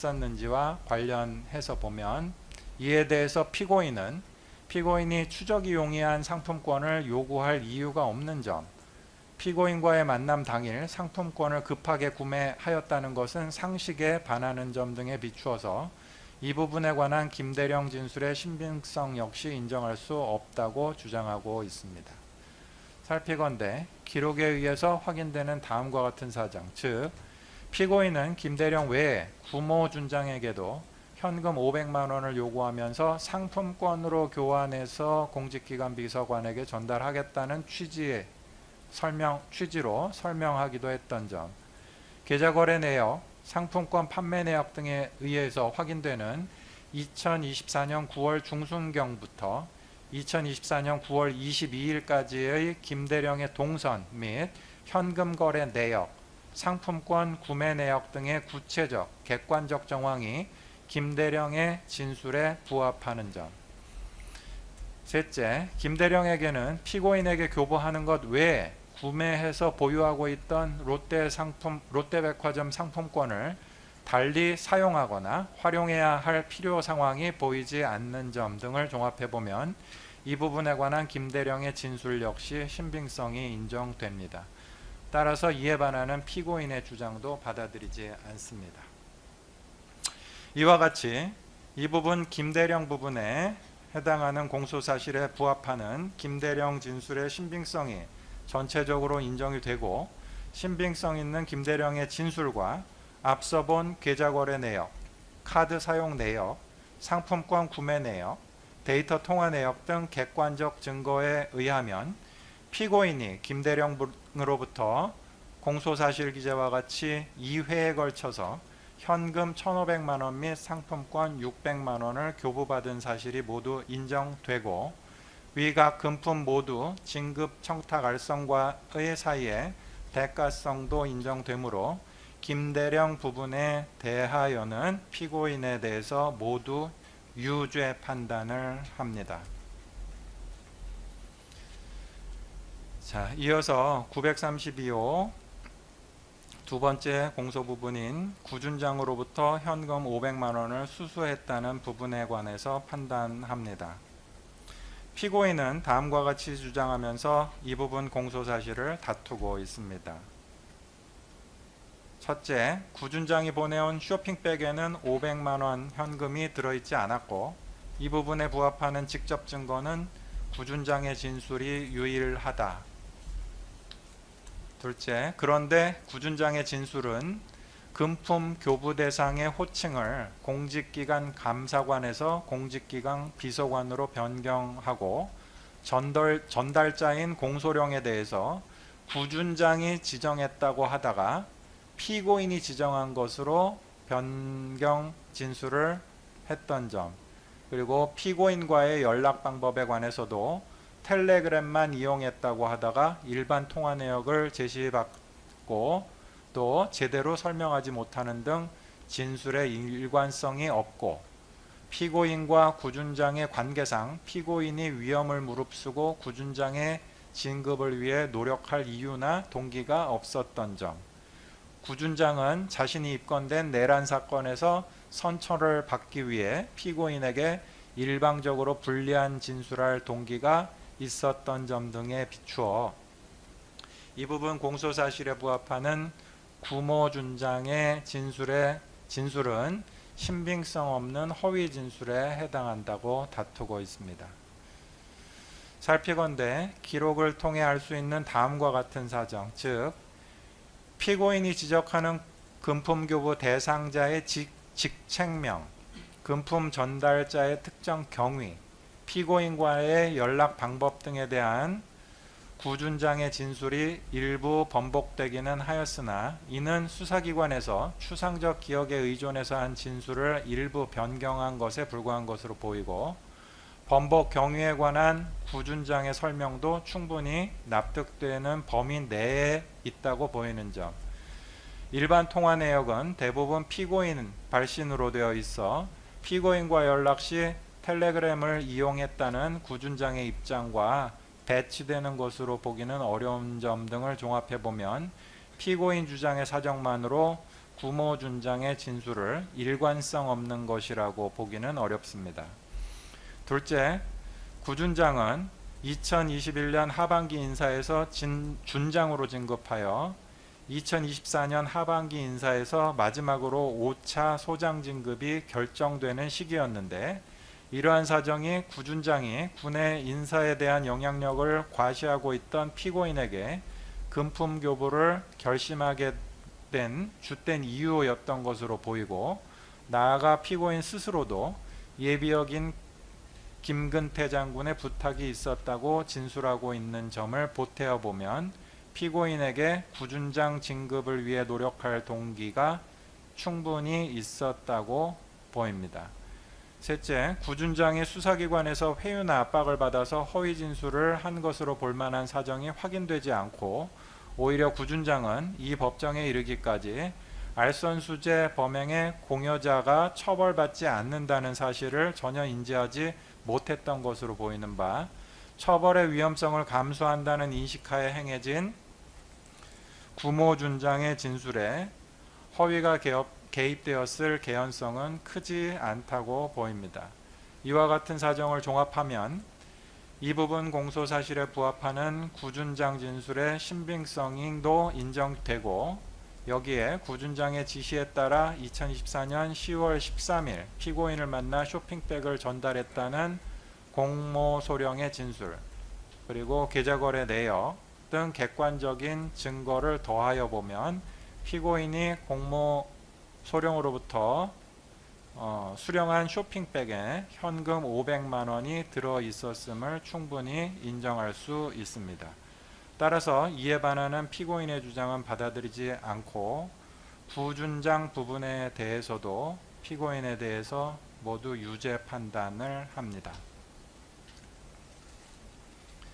있었는지와 관련해서 보면 이에 대해서 피고인이 추적이 용이한 상품권을 요구할 이유가 없는 점, 피고인과의 만남 당일 상품권을 급하게 구매하였다는 것은 상식에 반하는 점 등에 비추어서 이 부분에 관한 김대령 진술의 신빙성 역시 인정할 수 없다고 주장하고 있습니다. 살피건대 기록에 의해서 확인되는 다음과 같은 사정, 즉 피고인은 김대령 외에 구모 준장에게도 현금 500만 원을 요구하면서 상품권으로 교환해서 공직기관 비서관에게 전달하겠다는 취지로 설명하기도 했던 점, 계좌거래 내역, 상품권 판매 내역 등에 의해서 확인되는 2024년 9월 중순경부터 2024년 9월 22일까지의 김대령의 동선 및 현금 거래 내역, 상품권 구매 내역 등의 구체적, 객관적 정황이 김대령의 진술에 부합하는 점. 셋째, 김대령에게는 피고인에게 교부하는 것 외에 구매해서 보유하고 있던 롯데백화점 상품권을 달리 사용하거나 활용해야 할 필요 상황이 보이지 않는 점 등을 종합해보면 이 부분에 관한 김대령의 진술 역시 신빙성이 인정됩니다. 따라서 이에 반하는 피고인의 주장도 받아들이지 않습니다. 이와 같이 이 부분 김대령 부분에 해당하는 공소사실에 부합하는 김대령 진술의 신빙성이 전체적으로 인정이 되고, 신빙성 있는 김대령의 진술과 앞서 본 계좌거래 내역, 카드 사용 내역, 상품권 구매 내역, 데이터 통화 내역 등 객관적 증거에 의하면 피고인이 김대령으로부터 공소사실 기재와 같이 2회에 걸쳐서 현금 1,500만 원 및 상품권 600만 원을 교부받은 사실이 모두 인정되고, 위각 금품 모두 진급 청탁 알성과의 사이에 대가성도 인정되므로 김대령 부분에 대하여는 피고인에 대해서 모두 유죄 판단을 합니다. 자, 이어서 932호 두 번째 공소 부분인 구준장으로부터 현금 500만 원을 수수했다는 부분에 관해서 판단합니다. 피고인은 다음과 같이 주장하면서 이 부분 공소사실을 다투고 있습니다. 첫째, 구준장이 보내온 쇼핑백에는 500만 원 현금이 들어있지 않았고 이 부분에 부합하는 직접 증거는 구준장의 진술이 유일하다. 둘째, 그런데 구준장의 진술은 금품 교부 대상의 호칭을 공직기관 감사관에서 공직기관 비서관으로 변경하고 전달자인 공소령에 대해서 구준장이 지정했다고 하다가 피고인이 지정한 것으로 변경 진술을 했던 점, 그리고 피고인과의 연락 방법에 관해서도 텔레그램만 이용했다고 하다가 일반 통화 내역을 제시받고 또 제대로 설명하지 못하는 등 진술의 일관성이 없고, 피고인과 구준장의 관계상 피고인이 위험을 무릅쓰고 구준장의 진급을 위해 노력할 이유나 동기가 없었던 점, 구준장은 자신이 입건된 내란 사건에서 선처를 받기 위해 피고인에게 일방적으로 불리한 진술할 동기가 있었던 점 등에 비추어 이 부분 공소사실에 부합하는 구모 준장의 진술은 신빙성 없는 허위 진술에 해당한다고 다투고 있습니다. 살피건대 기록을 통해 알 수 있는 다음과 같은 사정, 즉 피고인이 지적하는 금품교부 대상자의 직책명, 금품 전달자의 특정 경위, 피고인과의 연락 방법 등에 대한 구준장의 진술이 일부 번복되기는 하였으나 이는 수사기관에서 추상적 기억에 의존해서 한 진술을 일부 변경한 것에 불과한 것으로 보이고, 번복 경위에 관한 구준장의 설명도 충분히 납득되는 범위 내에 있다고 보이는 점, 일반 통화 내역은 대부분 피고인 발신으로 되어 있어 피고인과 연락 시 텔레그램을 이용했다는 구준장의 입장과 배치되는 것으로 보기는 어려운 점 등을 종합해보면 피고인 주장의 사정만으로 구모 준장의 진술을 일관성 없는 것이라고 보기는 어렵습니다. 둘째, 구 준장은 2021년 하반기 인사에서 준장으로 진급하여 2024년 하반기 인사에서 마지막으로 5차 소장 진급이 결정되는 시기였는데, 이러한 사정이 구 준장이 군의 인사에 대한 영향력을 과시하고 있던 피고인에게 금품교부를 결심하게 된 주된 이유였던 것으로 보이고, 나아가 피고인 스스로도 예비역인 김근태 장군의 부탁이 있었다고 진술하고 있는 점을 보태어 보면 피고인에게 구 준장 진급을 위해 노력할 동기가 충분히 있었다고 보입니다. 셋째, 구 준장이 수사기관에서 회유나 압박을 받아서 허위 진술을 한 것으로 볼 만한 사정이 확인되지 않고, 오히려 구 준장은 이 법정에 이르기까지 알선수재 범행의 공여자가 처벌받지 않는다는 사실을 전혀 인지하지 못했던 것으로 보이는 바, 처벌의 위험성을 감수한다는 인식하에 행해진 구모 준장의 진술에 허위가 개입되었을 개연성은 크지 않다고 보입니다. 이와 같은 사정을 종합하면 이 부분 공소사실에 부합하는 구 준장 진술의 신빙성도 인정되고, 여기에 구 준장의 지시에 따라 2024년 10월 13일 피고인을 만나 쇼핑백을 전달했다는 공모소령의 진술, 그리고 계좌거래 내역 등 객관적인 증거를 더하여 보면 피고인이 공모소령으로부터 수령한 쇼핑백에 현금 500만 원이 들어 있었음을 충분히 인정할 수 있습니다. 따라서 이에 반하는 피고인의 주장은 받아들이지 않고, 구 준장 부분에 대해서도 피고인에 대해서 모두 유죄 판단을 합니다.